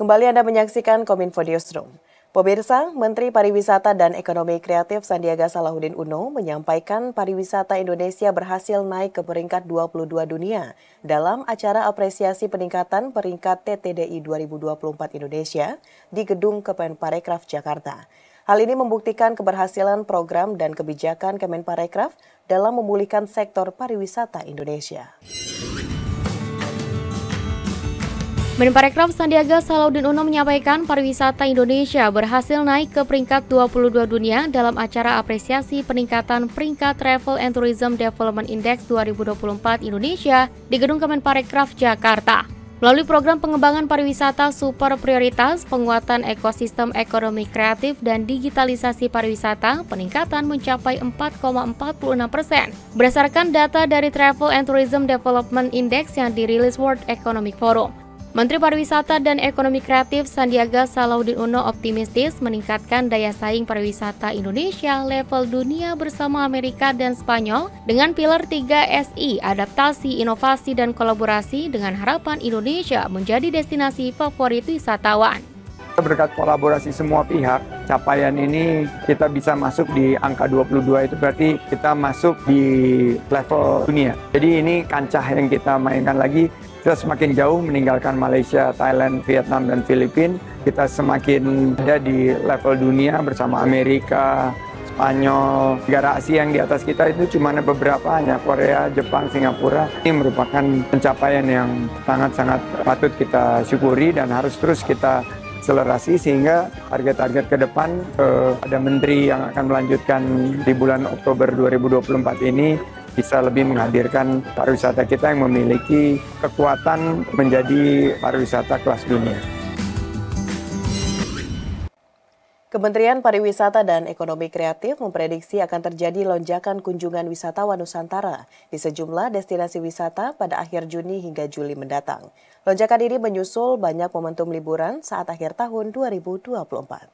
Kembali Anda menyaksikan Kominfo Newsroom. Pemirsa, Menteri Pariwisata dan Ekonomi Kreatif Sandiaga Salahuddin Uno menyampaikan pariwisata Indonesia berhasil naik ke peringkat 22 dunia dalam acara apresiasi peningkatan peringkat TTDI 2024 Indonesia di Gedung Kemenparekraf Jakarta. Hal ini membuktikan keberhasilan program dan kebijakan Kemenparekraf dalam memulihkan sektor pariwisata Indonesia. Menparekraf Sandiaga Salahuddin Uno menyampaikan pariwisata Indonesia berhasil naik ke peringkat 22 dunia dalam acara apresiasi peningkatan peringkat Travel and Tourism Development Index 2024 Indonesia di Gedung Kemenparekraf Jakarta. Melalui program pengembangan pariwisata super prioritas, penguatan ekosistem ekonomi kreatif dan digitalisasi pariwisata, peningkatan mencapai 4,46%. Berdasarkan data dari Travel and Tourism Development Index yang dirilis World Economic Forum. Menteri Pariwisata dan Ekonomi Kreatif Sandiaga Salahuddin Uno optimistis meningkatkan daya saing pariwisata Indonesia level dunia bersama Amerika dan Spanyol dengan pilar 3SI, adaptasi, inovasi, dan kolaborasi dengan harapan Indonesia menjadi destinasi favorit wisatawan. Berkat kolaborasi semua pihak, capaian ini kita bisa masuk di angka 22, itu berarti kita masuk di level dunia. Jadi ini kancah yang kita mainkan lagi. Kita semakin jauh meninggalkan Malaysia, Thailand, Vietnam, dan Filipina. Kita semakin ada di level dunia bersama Amerika, Spanyol. Negara Asia yang di atas kita itu cuma ada beberapa, hanya Korea, Jepang, Singapura. Ini merupakan pencapaian yang sangat-sangat patut kita syukuri dan harus terus kita akselerasi sehingga target-target ke depan ada menteri yang akan melanjutkan di bulan Oktober 2024 ini bisa lebih menghadirkan pariwisata kita yang memiliki kekuatan menjadi pariwisata kelas dunia. Kementerian Pariwisata dan Ekonomi Kreatif memprediksi akan terjadi lonjakan kunjungan wisatawan Nusantara di sejumlah destinasi wisata pada akhir Juni hingga Juli mendatang. Lonjakan ini menyusul banyak momentum liburan saat akhir tahun 2024.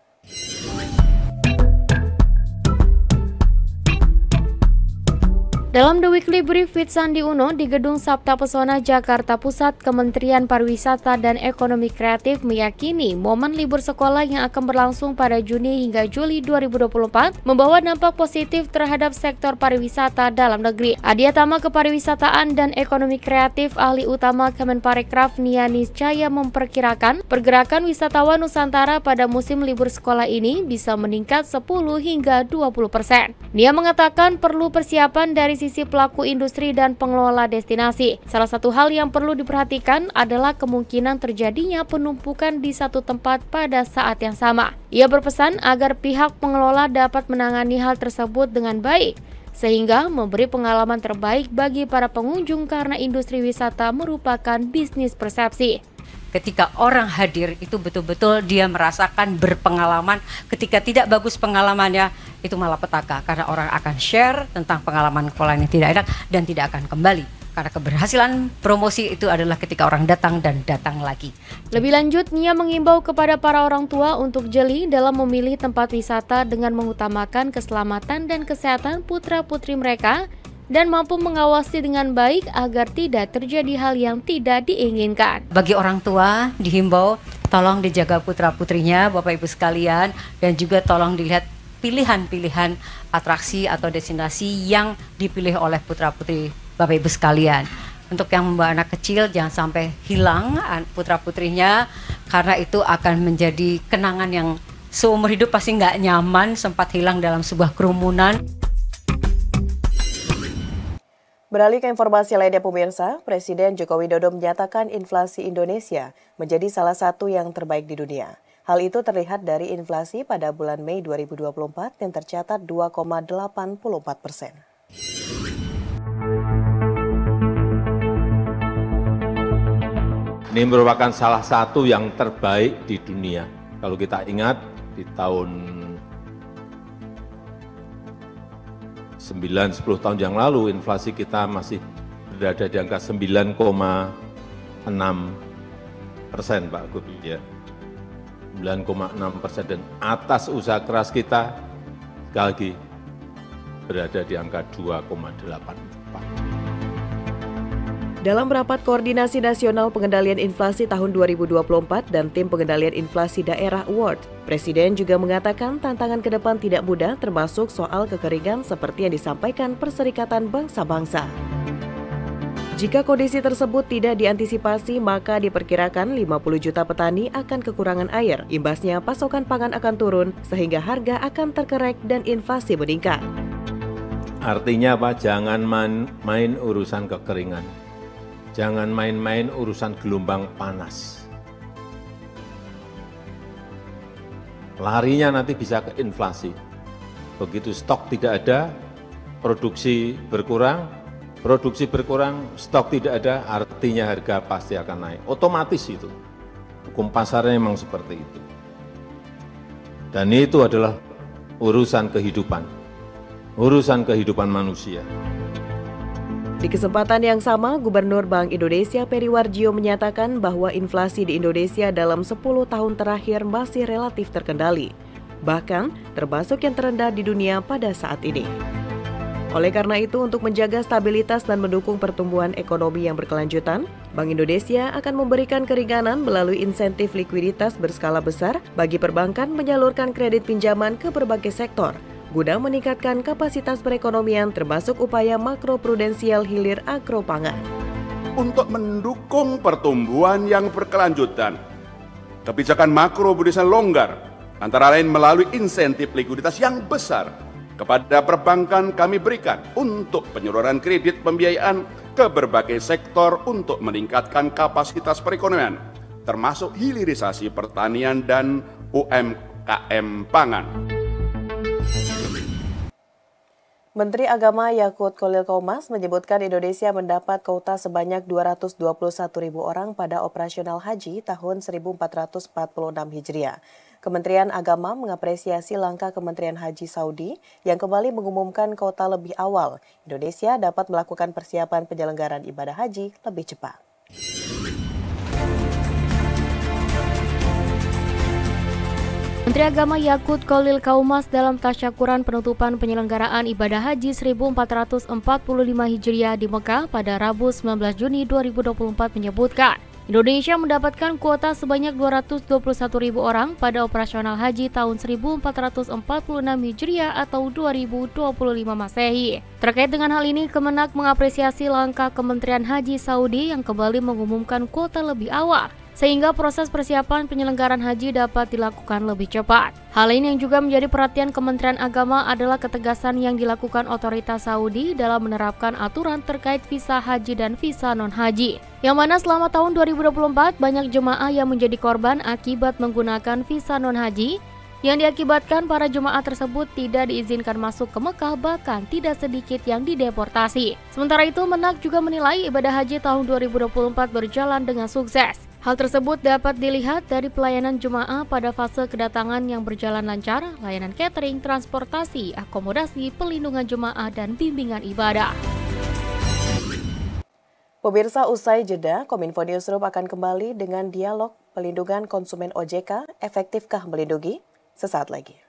Dalam The Weekly Brief with Sandi Uno di Gedung Sabta Pesona Jakarta Pusat, Kementerian Pariwisata dan Ekonomi Kreatif meyakini momen libur sekolah yang akan berlangsung pada Juni hingga Juli 2024 membawa dampak positif terhadap sektor pariwisata dalam negeri. Adiatama Kepariwisataan dan Ekonomi Kreatif Ahli Utama Kemenparekraf Nia Niscaya memperkirakan pergerakan wisatawan Nusantara pada musim libur sekolah ini bisa meningkat 10 hingga 20%. Nia mengatakan perlu persiapan dari sisi pelaku industri dan pengelola destinasi. Salah satu hal yang perlu diperhatikan adalah kemungkinan terjadinya penumpukan di satu tempat pada saat yang sama. Ia berpesan agar pihak pengelola dapat menangani hal tersebut dengan baik, sehingga memberi pengalaman terbaik bagi para pengunjung karena industri wisata merupakan bisnis persepsi. Ketika orang hadir itu betul-betul dia merasakan berpengalaman. Ketika tidak bagus pengalamannya itu malah petaka karena orang akan share tentang pengalaman yang tidak enak dan tidak akan kembali. Karena keberhasilan promosi itu adalah ketika orang datang dan datang lagi. Lebih lanjut, Nia mengimbau kepada para orang tua untuk jeli dalam memilih tempat wisata dengan mengutamakan keselamatan dan kesehatan putra-putri mereka dan mampu mengawasi dengan baik agar tidak terjadi hal yang tidak diinginkan. Bagi orang tua dihimbau tolong dijaga putra-putrinya, Bapak Ibu sekalian, dan juga tolong dilihat pilihan-pilihan atraksi atau destinasi yang dipilih oleh putra-putri Bapak Ibu sekalian. Untuk yang membawa anak kecil jangan sampai hilang putra-putrinya, karena itu akan menjadi kenangan yang seumur hidup pasti nggak nyaman sempat hilang dalam sebuah kerumunan. Beralih ke informasi lainnya pemirsa, Presiden Joko Widodo menyatakan inflasi Indonesia menjadi salah satu yang terbaik di dunia. Hal itu terlihat dari inflasi pada bulan Mei 2024 yang tercatat 2,84%. Ini merupakan salah satu yang terbaik di dunia. Kalau kita ingat di tahun 9-10 tahun yang lalu inflasi kita masih berada di angka 9,6%, Pak Gubi, ya. 9,6%, dan atas usaha keras kita sekali lagi berada di angka 2,84%. Dalam rapat koordinasi nasional pengendalian inflasi tahun 2024 dan tim pengendalian inflasi daerah award, Presiden juga mengatakan tantangan ke depan tidak mudah termasuk soal kekeringan seperti yang disampaikan Perserikatan Bangsa-Bangsa. Jika kondisi tersebut tidak diantisipasi, maka diperkirakan 50 juta petani akan kekurangan air. Imbasnya pasokan pangan akan turun sehingga harga akan terkerek dan inflasi meningkat. Artinya apa? Jangan main urusan kekeringan. Jangan main-main urusan gelombang panas. Larinya nanti bisa ke inflasi. Begitu stok tidak ada, produksi berkurang, stok tidak ada, artinya harga pasti akan naik. Otomatis itu. Hukum pasarnya memang seperti itu. Dan itu adalah urusan kehidupan manusia. Di kesempatan yang sama, Gubernur Bank Indonesia Peri Warjio menyatakan bahwa inflasi di Indonesia dalam 10 tahun terakhir masih relatif terkendali, bahkan termasuk yang terendah di dunia pada saat ini. Oleh karena itu, untuk menjaga stabilitas dan mendukung pertumbuhan ekonomi yang berkelanjutan, Bank Indonesia akan memberikan keringanan melalui insentif likuiditas berskala besar bagi perbankan menyalurkan kredit pinjaman ke berbagai sektor, guna meningkatkan kapasitas perekonomian termasuk upaya makroprudensial hilir agro pangan. Untuk mendukung pertumbuhan yang berkelanjutan, kebijakan makroprudensial longgar, antara lain melalui insentif likuiditas yang besar kepada perbankan kami berikan untuk penyaluran kredit pembiayaan ke berbagai sektor untuk meningkatkan kapasitas perekonomian, termasuk hilirisasi pertanian dan UMKM pangan. Menteri Agama Yakut Khalil Qomas menyebutkan Indonesia mendapat kuota sebanyak 221.000 orang pada operasional haji tahun 1446 Hijriah. Kementerian Agama mengapresiasi langkah Kementerian Haji Saudi yang kembali mengumumkan kuota lebih awal. Indonesia dapat melakukan persiapan penyelenggaraan ibadah haji lebih cepat. Menteri Agama Yakut Khalil Qomas dalam tasyakuran penutupan penyelenggaraan ibadah haji 1445 Hijriah di Mekah pada Rabu 19 Juni 2024 menyebutkan, Indonesia mendapatkan kuota sebanyak 221.000 orang pada operasional haji tahun 1446 Hijriah atau 2025 Masehi. Terkait dengan hal ini, Kemenak mengapresiasi langkah Kementerian Haji Saudi yang kembali mengumumkan kuota lebih awal, sehingga proses persiapan penyelenggaraan haji dapat dilakukan lebih cepat. Hal ini yang juga menjadi perhatian Kementerian Agama adalah ketegasan yang dilakukan otoritas Saudi dalam menerapkan aturan terkait visa haji dan visa non-haji, yang mana selama tahun 2024 banyak jemaah yang menjadi korban akibat menggunakan visa non-haji, yang diakibatkan para jemaah tersebut tidak diizinkan masuk ke Mekah, bahkan tidak sedikit yang dideportasi. Sementara itu, Menak juga menilai ibadah haji tahun 2024 berjalan dengan sukses. Hal tersebut dapat dilihat dari pelayanan jemaah pada fase kedatangan yang berjalan lancar, layanan catering, transportasi, akomodasi, pelindungan jemaah, dan bimbingan ibadah. Pemirsa, usai jeda, Kominfo Newsroom akan kembali dengan dialog pelindungan konsumen OJK, efektifkah melindungi? Sesaat lagi.